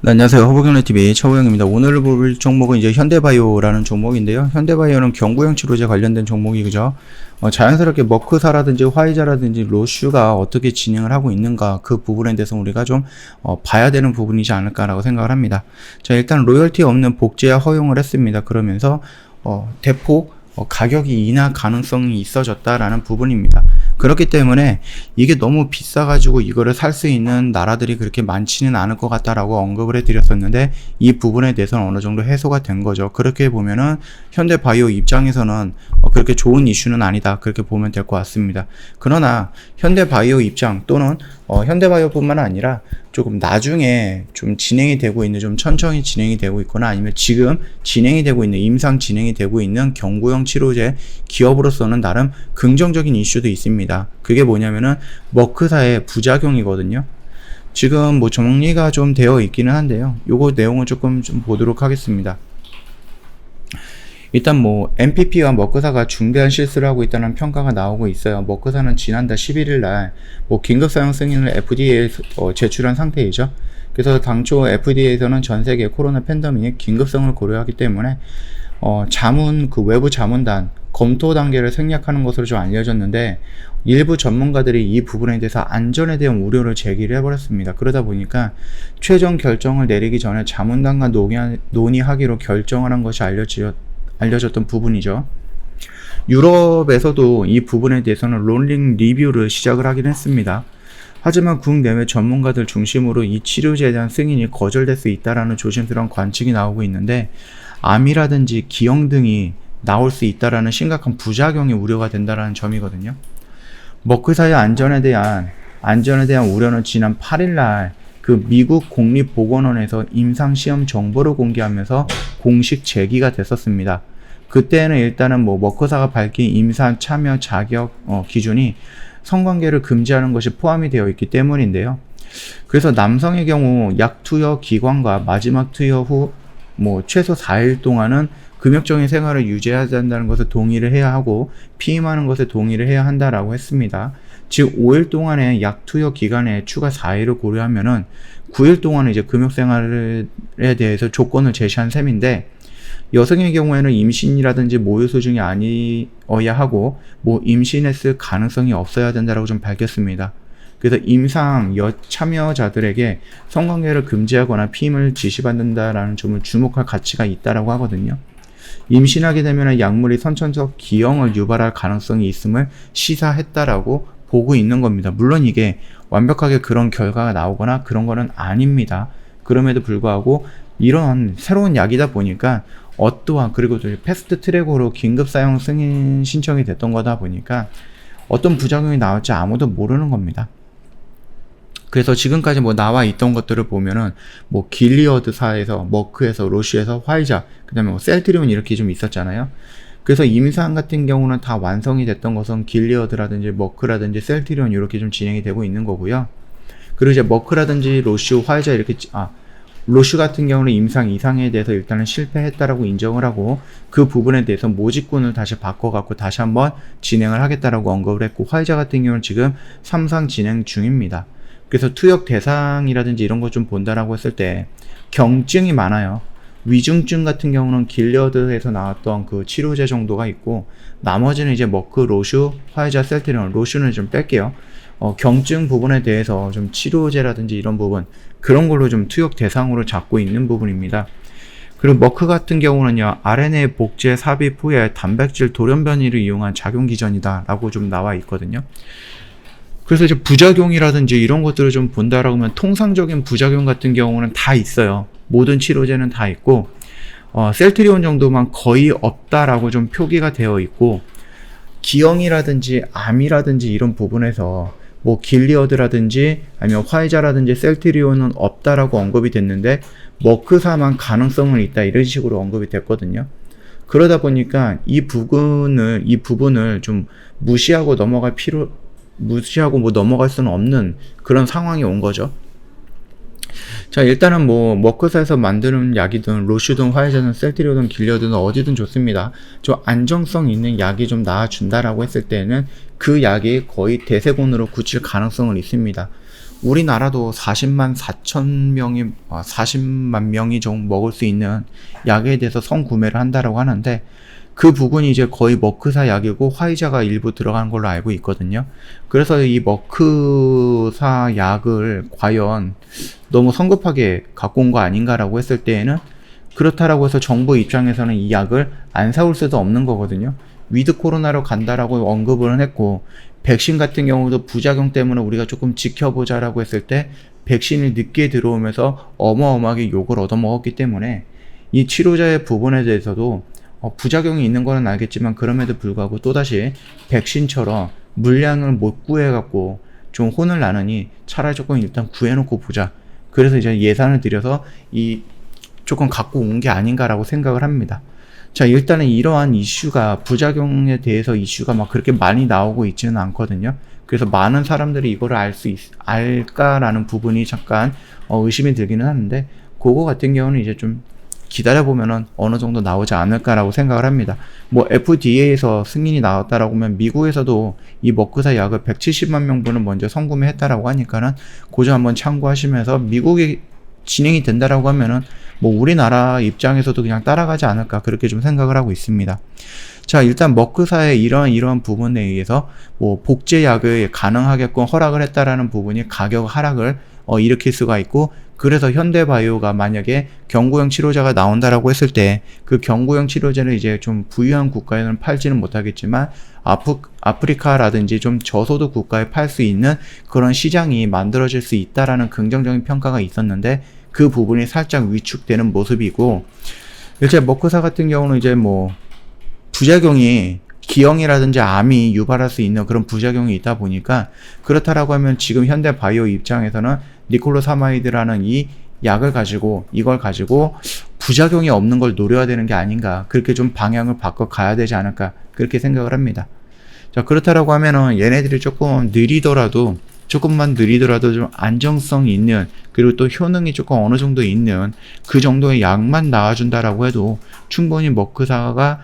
네, 안녕하세요. 허브경례TV 최호영입니다. 오늘 볼 종목은 이제 현대바이오라는 종목인데요. 현대바이오는 경구형 치료제 관련된 종목이 그죠? 자연스럽게 머크사라든지 화이자라든지 로슈가 어떻게 진행을 하고 있는가 그 부분에 대해서 우리가 좀 봐야 되는 부분이지 않을까라고 생각을 합니다. 자, 일단 로열티 없는 복제야 허용을 했습니다. 그러면서 대폭 가격이 인하 가능성이 있어졌다라는 부분입니다. 그렇기 때문에 이게 너무 비싸가지고 이거를 살 수 있는 나라들이 그렇게 많지는 않을 것 같다라고 언급을 해드렸었는데 이 부분에 대해서는 어느 정도 해소가 된 거죠. 그렇게 보면은 현대바이오 입장에서는 그렇게 좋은 이슈는 아니다. 그렇게 보면 될 것 같습니다. 그러나 현대바이오 입장 또는 현대바이오뿐만 아니라 조금 나중에 좀 진행이 되고 있는 좀 천천히 진행이 되고 있거나 아니면 지금 진행이 되고 있는 임상 진행이 되고 있는 경구형 치료제 기업으로서는 나름 긍정적인 이슈도 있습니다. 그게 뭐냐면은 머크사의 부작용이거든요. 지금 뭐 정리가 좀 되어 있기는 한데요. 요거 내용을 조금 좀 보도록 하겠습니다. 일단 뭐 MPP와 머크사가 중대한 실수를 하고 있다는 평가가 나오고 있어요. 머크사는 지난달 11일 날 뭐 긴급 사용 승인을 FDA에 제출한 상태이죠. 그래서 당초 FDA에서는 전 세계 코로나 팬데믹 긴급성을 고려하기 때문에 자문 그 외부 자문단 검토 단계를 생략하는 것으로 좀 알려졌는데 일부 전문가들이 이 부분에 대해서 안전에 대한 우려를 제기를 해버렸습니다. 그러다 보니까 최종 결정을 내리기 전에 자문단과 논의하기로 결정을 한 것이 알려졌던 부분이죠. 유럽에서도 이 부분에 대해서는 롤링 리뷰를 시작을 하긴 했습니다. 하지만 국내외 전문가들 중심으로 이 치료제에 대한 승인이 거절될 수 있다라는 조심스러운 관측이 나오고 있는데 암이라든지 기형 등이 나올 수 있다라는 심각한 부작용이 우려가 된다라는 점이거든요. 머크사의 안전에 대한 우려는 지난 8일날 그 미국 국립보건원에서 임상시험 정보를 공개하면서 공식 제기가 됐었습니다. 그때는 일단은 뭐 머크사가 밝힌 임상 참여 자격 기준이 성관계를 금지하는 것이 포함이 되어 있기 때문인데요. 그래서 남성의 경우 약 투여 기간과 마지막 투여 후 뭐 최소 4일 동안은 금욕적인 생활을 유지해야 한다는 것을 동의를 해야 하고 피임하는 것에 동의를 해야 한다라고 했습니다. 즉 5일 동안의 약 투여 기간에 추가 4일을 고려하면은 9일 동안은 이제 금욕 생활에 대해서 조건을 제시한 셈인데 여성의 경우에는 임신이라든지 모유 수준이 아니어야 하고 뭐 임신했을 가능성이 없어야 된다라고 좀 밝혔습니다. 그래서 임상 참여자들에게 성관계를 금지하거나 피임을 지시받는다라는 점을 주목할 가치가 있다라고 하거든요. 임신하게 되면 약물이 선천적 기형을 유발할 가능성이 있음을 시사했다라고 보고 있는 겁니다. 물론 이게 완벽하게 그런 결과가 나오거나 그런 거는 아닙니다. 그럼에도 불구하고 이런 새로운 약이다 보니까 어떠한 그리고 또 패스트 트랙으로 긴급 사용 승인 신청이 됐던 거다 보니까 어떤 부작용이 나올지 아무도 모르는 겁니다. 그래서 지금까지 뭐 나와 있던 것들을 보면은 뭐 길리어드사에서 머크에서 로슈에서 화이자 그다음에 뭐 셀트리온 이렇게 좀 있었잖아요. 그래서 임상 같은 경우는 다 완성이 됐던 것은 길리어드라든지 머크라든지 셀트리온 이렇게 좀 진행이 되고 있는 거고요. 그리고 이제 머크라든지 로슈, 화이자 이렇게 로슈 같은 경우는 임상 이상에 대해서 일단은 실패했다라고 인정을 하고 그 부분에 대해서 모집군을 다시 바꿔갖고 다시 한번 진행을 하겠다라고 언급을 했고 화이자 같은 경우는 지금 3상 진행 중입니다. 그래서 투약 대상이라든지 이런 거 좀 본다라고 했을 때 경증이 많아요. 위중증 같은 경우는 길리어드에서 나왔던 그 치료제 정도가 있고 나머지는 이제 머크, 로슈, 화이자, 셀트리온, 로슈는 좀 뺄게요. 경증 부분에 대해서 좀 치료제라든지 이런 부분 그런 걸로 좀 투약 대상으로 잡고 있는 부분입니다. 그리고 머크 같은 경우는요 RNA 복제 삽입 후에 단백질 돌연변이를 이용한 작용 기전이다 라고 좀 나와 있거든요. 그래서 이제 부작용이라든지 이런 것들을 좀 본다라고 하면 통상적인 부작용 같은 경우는 다 있어요. 모든 치료제는 다 있고 셀트리온 정도만 거의 없다라고 좀 표기가 되어 있고 기형이라든지 암이라든지 이런 부분에서 뭐 길리어드라든지 아니면 화이자라든지 셀트리온은 없다라고 언급이 됐는데 머크사만 가능성은 있다 이런 식으로 언급이 됐거든요. 그러다 보니까 이 부분을 좀 무시하고 넘어갈 수는 없는 그런 상황이 온 거죠. 자, 일단은 뭐 머크사에서 만드는 약이든 로슈든 화이자든 셀트리온든 길리어드든 어디든 좋습니다. 좀 안정성 있는 약이 좀 나와준다라고 했을 때는 그 약이 거의 대세군으로 굳힐 가능성은 있습니다. 우리나라도 40만 명이 좀 먹을 수 있는 약에 대해서 선구매를 한다라고 하는데, 그 부분이 이제 거의 머크사 약이고 화이자가 일부 들어가는 걸로 알고 있거든요. 그래서 이 머크사 약을 과연 너무 성급하게 갖고 온 거 아닌가라고 했을 때에는, 그렇다라고 해서 정부 입장에서는 이 약을 안 사올 수도 없는 거거든요. 위드 코로나로 간다라고 언급을 했고, 백신 같은 경우도 부작용 때문에 우리가 조금 지켜보자라고 했을 때 백신이 늦게 들어오면서 어마어마하게 욕을 얻어먹었기 때문에, 이 치료자의 부분에 대해서도 부작용이 있는 거는 알겠지만, 그럼에도 불구하고 또다시 백신처럼 물량을 못 구해갖고 좀 혼을 나느니 차라리 조금 일단 구해놓고 보자. 그래서 이제 예산을 들여서 조금 갖고 온 게 아닌가라고 생각을 합니다. 자, 일단은 이러한 이슈가, 부작용에 대해서 이슈가 막 그렇게 많이 나오고 있지는 않거든요. 그래서 많은 사람들이 이거를 알까라는 부분이 잠깐 의심이 들기는 하는데, 그거 같은 경우는 이제 좀 기다려보면은 어느 정도 나오지 않을까라고 생각을 합니다. 뭐 FDA에서 승인이 나왔다라고 하면 미국에서도 이 머크사 약을 170만 명분을 먼저 선구매했다라고 하니까는 그저 한번 참고하시면서, 미국이 진행이 된다라고 하면은 뭐 우리나라 입장에서도 그냥 따라가지 않을까, 그렇게 좀 생각을 하고 있습니다. 자, 일단 머크사의 이러한 부분에 의해서 뭐 복제약을 가능하게끔 허락을 했다라는 부분이 가격 하락을 일으킬 수가 있고, 그래서 현대바이오가 만약에 경구용 치료제가 나온다라고 했을 때 그 경구용 치료제를 이제 좀 부유한 국가에는 팔지는 못하겠지만 아프리카라든지 좀 저소득 국가에 팔 수 있는 그런 시장이 만들어질 수 있다라는 긍정적인 평가가 있었는데, 그 부분이 살짝 위축되는 모습이고, 일제 머크사 같은 경우는 이제 뭐 부작용이 기형이라든지 암이 유발할 수 있는 그런 부작용이 있다 보니까, 그렇다라고 하면 지금 현대바이오 입장에서는 니콜로사마이드라는 이 약을 가지고, 이걸 가지고 부작용이 없는 걸 노려야 되는 게 아닌가, 그렇게 좀 방향을 바꿔 가야 되지 않을까, 그렇게 생각을 합니다. 자, 그렇다라고 하면은 얘네들이 조금만 느리더라도 좀 안정성 있는, 그리고 또 효능이 조금 어느 정도 있는 그 정도의 약만 나와준다라고 해도 충분히 머크사가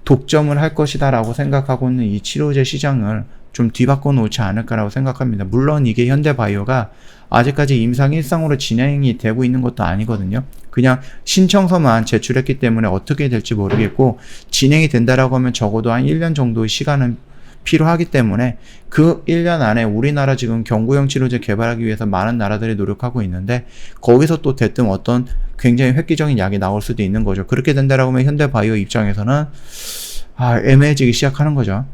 독점을 할 것이다 라고 생각하고 있는 이 치료제 시장을 좀 뒤바꿔 놓지 않을까라고 생각합니다. 물론 이게 현대바이오가 아직까지 임상 1상으로 진행이 되고 있는 것도 아니거든요. 그냥 신청서만 제출했기 때문에 어떻게 될지 모르겠고, 진행이 된다라고 하면 적어도 한 1년 정도의 시간은 필요하기 때문에, 그 1년 안에 우리나라 지금 경구용 치료제 개발하기 위해서 많은 나라들이 노력하고 있는데, 거기서 또 대뜸 어떤 굉장히 획기적인 약이 나올 수도 있는 거죠. 그렇게 된다라고 하면 현대바이오 입장에서는 애매해지기 시작하는 거죠.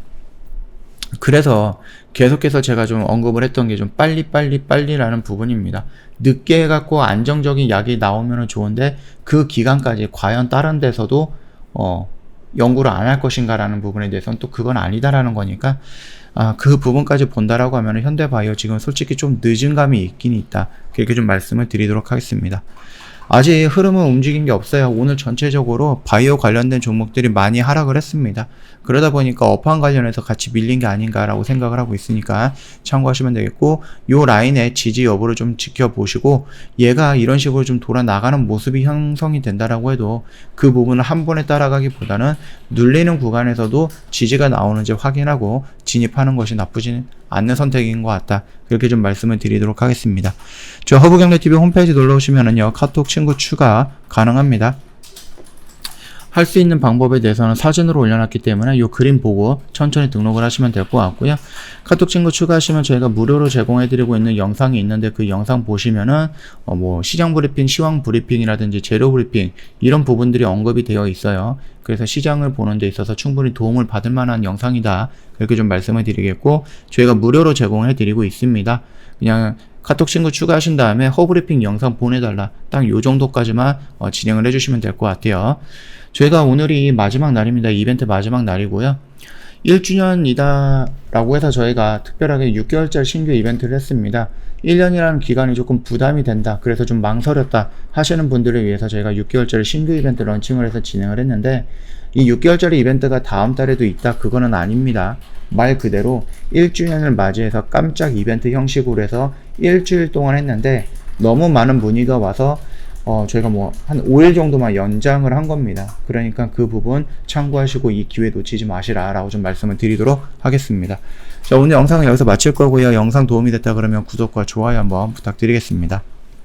그래서 계속해서 제가 좀 언급을 했던 게 좀 빨리라는 부분입니다. 늦게 해갖고 안정적인 약이 나오면 좋은데, 그 기간까지 과연 다른 데서도 연구를 안 할 것인가라는 부분에 대해서는 또 그건 아니다라는 거니까, 그 부분까지 본다라고 하면 현대바이오 지금 솔직히 좀 늦은 감이 있긴 있다, 그렇게 좀 말씀을 드리도록 하겠습니다. 아직 흐름은 움직인 게 없어요. 오늘 전체적으로 바이오 관련된 종목들이 많이 하락을 했습니다. 그러다 보니까 업황 관련해서 같이 밀린 게 아닌가라고 생각을 하고 있으니까 참고하시면 되겠고, 요 라인의 지지 여부를 좀 지켜보시고, 얘가 이런 식으로 좀 돌아 나가는 모습이 형성이 된다라고 해도 그 부분을 한 번에 따라가기보다는 눌리는 구간에서도 지지가 나오는지 확인하고 진입하는 것이 나쁘지는 않는 선택인 것 같다, 그렇게 좀 말씀을 드리도록 하겠습니다. 저 허브경제TV 홈페이지 놀러오시면은요, 카톡 친구 추가 가능합니다. 할 수 있는 방법에 대해서는 사진으로 올려놨기 때문에 이 그림 보고 천천히 등록을 하시면 될 것 같고요. 카톡 친구 추가하시면 저희가 무료로 제공해드리고 있는 영상이 있는데, 그 영상 보시면은 뭐 시장 브리핑, 시황 브리핑이라든지 재료 브리핑, 이런 부분들이 언급이 되어 있어요. 그래서 시장을 보는 데 있어서 충분히 도움을 받을 만한 영상이다, 그렇게 좀 말씀을 드리겠고, 저희가 무료로 제공해드리고 있습니다. 그냥 카톡 친구 추가하신 다음에 허브리핑 영상 보내달라, 딱 요 정도까지만 진행을 해주시면 될 것 같아요. 저희가 오늘이 마지막 날입니다. 이벤트 마지막 날이고요. 1주년이다 라고 해서 저희가 특별하게 6개월짜리 신규 이벤트를 했습니다. 1년이라는 기간이 조금 부담이 된다, 그래서 좀 망설였다 하시는 분들을 위해서 저희가 6개월짜리 신규 이벤트 런칭을 해서 진행을 했는데, 이 6개월짜리 이벤트가 다음 달에도 있다, 그거는 아닙니다. 말 그대로 1주년을 맞이해서 깜짝 이벤트 형식으로 해서 일주일 동안 했는데, 너무 많은 문의가 와서 저희가 뭐 한 5일 정도만 연장을 한 겁니다. 그러니까 그 부분 참고하시고 이 기회 놓치지 마시라 라고 좀 말씀을 드리도록 하겠습니다. 자, 오늘 영상은 여기서 마칠 거고요. 영상 도움이 됐다 그러면 구독과 좋아요 한번 부탁드리겠습니다.